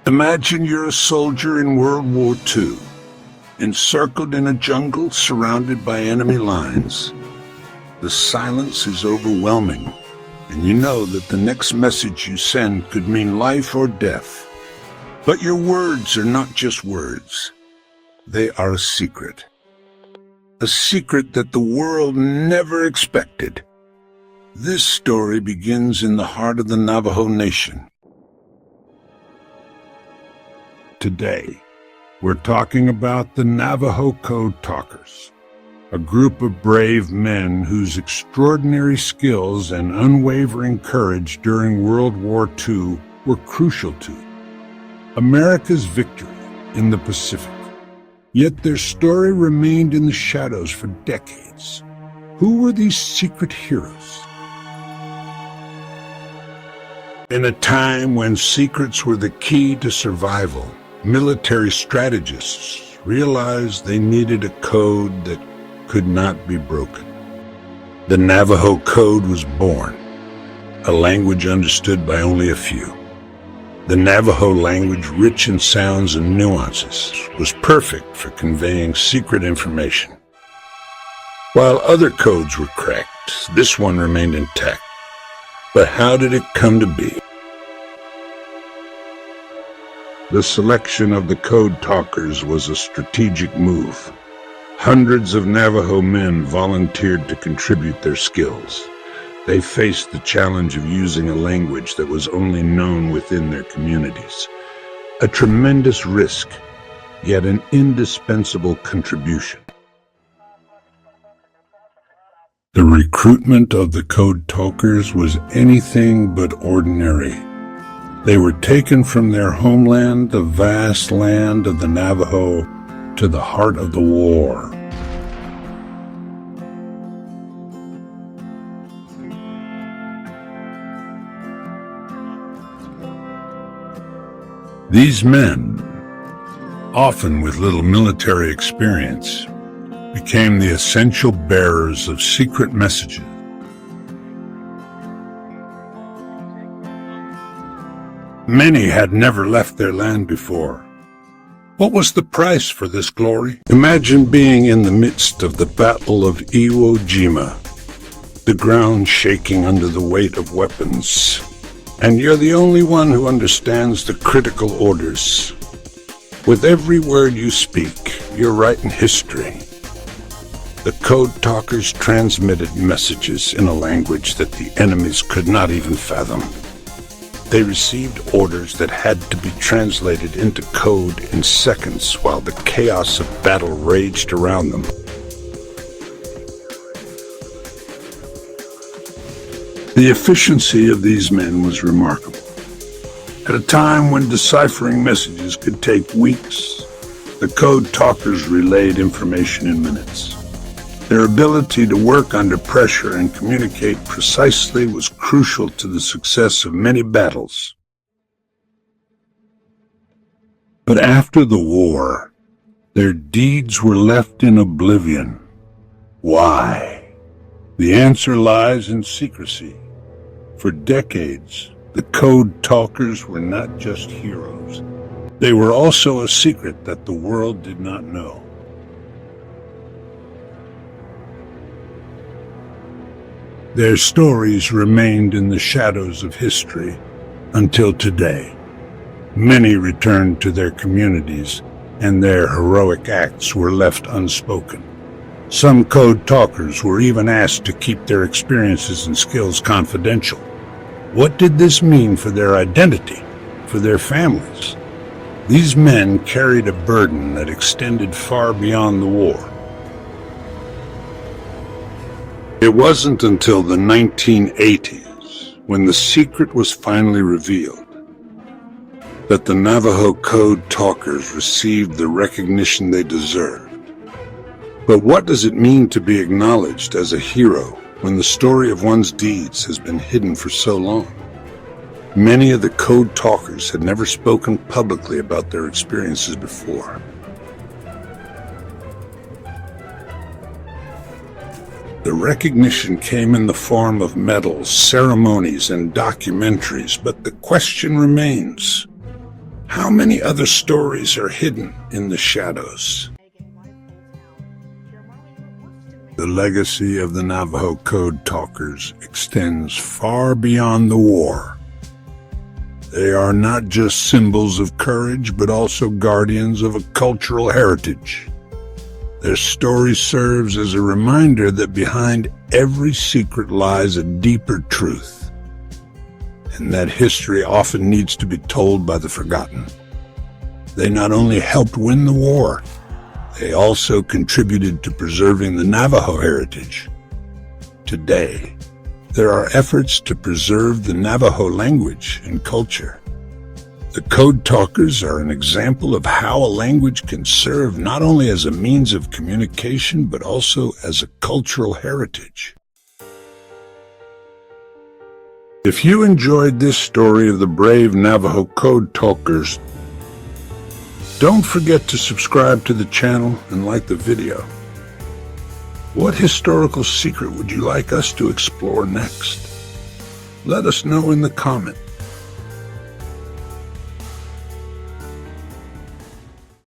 Imagine you're a soldier in World War II, encircled in a jungle surrounded by enemy lines. The silence is overwhelming, and you know that the next message you send could mean life or death. But your words are not just words. They are a secret. A secret that the world never expected. This story begins in the heart of the Navajo Nation. Today, we're talking about the Navajo Code Talkers, a group of brave men whose extraordinary skills and unwavering courage during World War II were crucial to America's victory in the Pacific. Yet their story remained in the shadows for decades. Who were these secret heroes? In a time when secrets were the key to survival, military strategists realized they needed a code that could not be broken. The Navajo Code was born, a language understood by only a few. The Navajo language, rich in sounds and nuances, was perfect for conveying secret information. While other codes were cracked, this one remained intact. But how did it come to be? The selection of the Code Talkers was a strategic move. Hundreds of Navajo men volunteered to contribute their skills. They faced the challenge of using a language that was only known within their communities. A tremendous risk, yet an indispensable contribution. The recruitment of the Code Talkers was anything but ordinary. They were taken from their homeland, the vast land of the Navajo, to the heart of the war. These men, often with little military experience, became the essential bearers of secret messages. Many had never left their land before. What was the price for this glory? Imagine being in the midst of the Battle of Iwo Jima, the ground shaking under the weight of weapons, and you're the only one who understands the critical orders. With every word you speak, you're writing history. The Code Talkers transmitted messages in a language that the enemies could not even fathom. They received orders that had to be translated into code in seconds while the chaos of battle raged around them. The efficiency of these men was remarkable. At a time when deciphering messages could take weeks, the Code Talkers relayed information in minutes. Their ability to work under pressure and communicate precisely was crucial to the success of many battles. But after the war, their deeds were left in oblivion. Why? The answer lies in secrecy. For decades, the Code Talkers were not just heroes. They were also a secret that the world did not know. Their stories remained in the shadows of history until today. Many returned to their communities, and their heroic acts were left unspoken. Some Code Talkers were even asked to keep their experiences and skills confidential. What did this mean for their identity, for their families? These men carried a burden that extended far beyond the war. It wasn't until the 1980s, when the secret was finally revealed, that the Navajo Code Talkers received the recognition they deserved. But what does it mean to be acknowledged as a hero when the story of one's deeds has been hidden for so long? Many of the Code Talkers had never spoken publicly about their experiences before. The recognition came in the form of medals, ceremonies, and documentaries, but the question remains, How many other stories are hidden in the shadows? The legacy of the Navajo Code Talkers extends far beyond the war. They are not just symbols of courage, but also guardians of a cultural heritage. Their story serves as a reminder that behind every secret lies a deeper truth, and that history often needs to be told by the forgotten. They not only helped win the war, they also contributed to preserving the Navajo heritage. Today, there are efforts to preserve the Navajo language and culture. The Code Talkers are an example of how a language can serve not only as a means of communication, but also as a cultural heritage. If you enjoyed this story of the brave Navajo Code Talkers, don't forget to subscribe to the channel and like the video. What historical secret would you like us to explore next? Let us know in the comments.